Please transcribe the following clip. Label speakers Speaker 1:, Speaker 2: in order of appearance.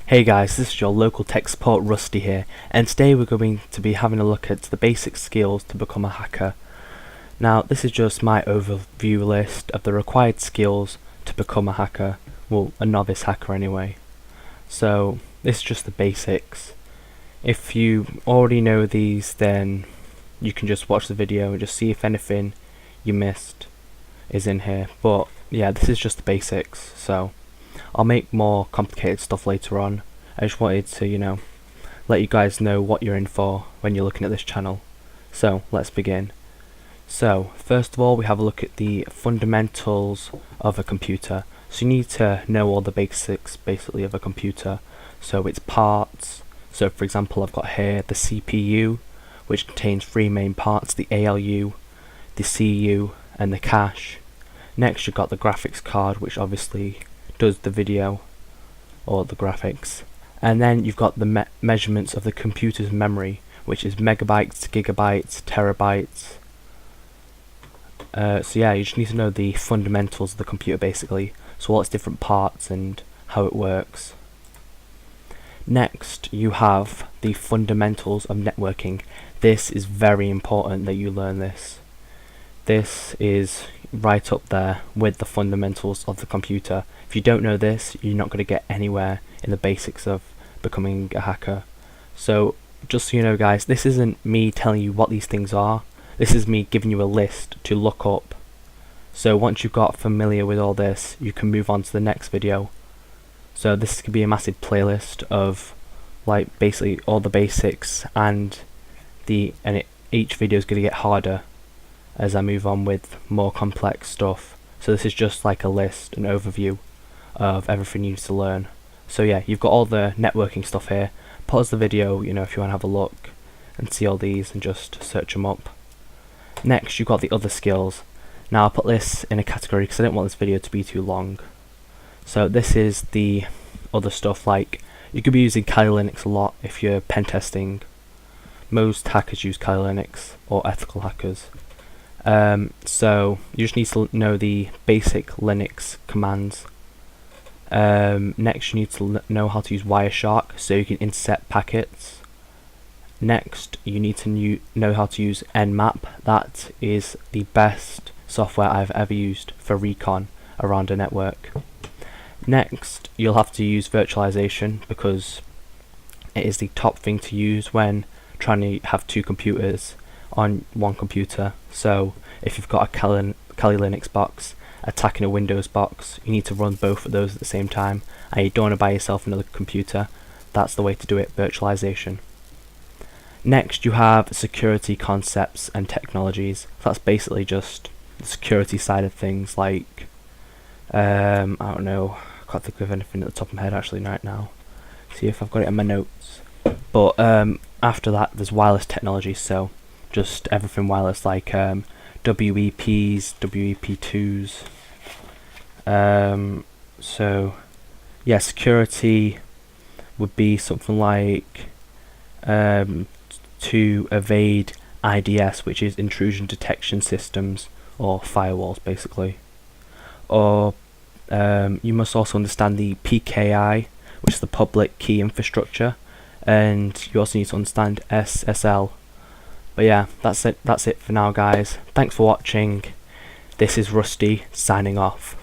Speaker 1: Hey guys, this is your local tech support Rusty here, and today we're going to be having a look at the basic skills to become a hacker. Now this is just my overview list of the required skills to become a hacker, well a novice hacker anyway. So this is just the basics. If you already know these, then you can just watch the video and just see if anything you missed is in here, but yeah, this is just the basics. So I'll make more complicated stuff later on. I just wanted to, let you guys know what you're in for when you're looking at this channel. So let's begin. So first of all, we have a look at the fundamentals of a computer. So you need to know all the basics basically of a computer. So its parts. So for example, I've got here the CPU, which contains three main parts: the ALU, the CU, and the cache. Next you've got the graphics card, which obviously does the video or the graphics, and then you've got the measurements of the computer's memory, which is megabytes, gigabytes, terabytes. So yeah, you just need to know the fundamentals of the computer basically, so all its different parts and how it works. Next you have the fundamentals of networking. This is very important that you learn this. This is right up there with the fundamentals of the computer. If you don't know this, you're not going to get anywhere in the basics of becoming a hacker. So just so you know guys, this isn't me telling you what these things are, this is me giving you a list to look up. So once you've got familiar with all this, you can move on to the next video. So this could be a massive playlist of like basically all the basics, and each video is going to get harder as I move on with more complex stuff. So this is just like a list, an overview of everything you need to learn. So yeah, you've got all the networking stuff here. Pause the video, if you want to have a look and see all these and just search them up. Next you've got the other skills. Now I'll put this in a category because I don't want this video to be too long. So this is the other stuff, like you could be using Kali Linux a lot if you're pen testing. Most hackers use Kali Linux, or ethical hackers. So you just need to know the basic Linux commands. Next you need to know how to use Wireshark so you can intercept packets. Next you need to know how to use Nmap. That is the best software I've ever used for recon around a network. Next you'll have to use virtualization because it is the top thing to use when trying to have two computers on one computer. So if you've got a Kali Linux box attacking a Windows box, you need to run both of those at the same time, and you don't want to buy yourself another computer. That's the way to do it, virtualization. Next you have security concepts and technologies. That's basically just the security side of things, like I don't know, I can't think of anything at the top of my head actually right now. See if I've got it in my notes. But after that there's wireless technology, so just everything wireless, like WEPs, WEP2s. So yeah, security would be something like to evade IDS, which is intrusion detection systems, or firewalls basically. Or you must also understand the PKI, which is the public key infrastructure, and you also need to understand SSL. But yeah, that's it for now guys. Thanks for watching. This is Rusty signing off.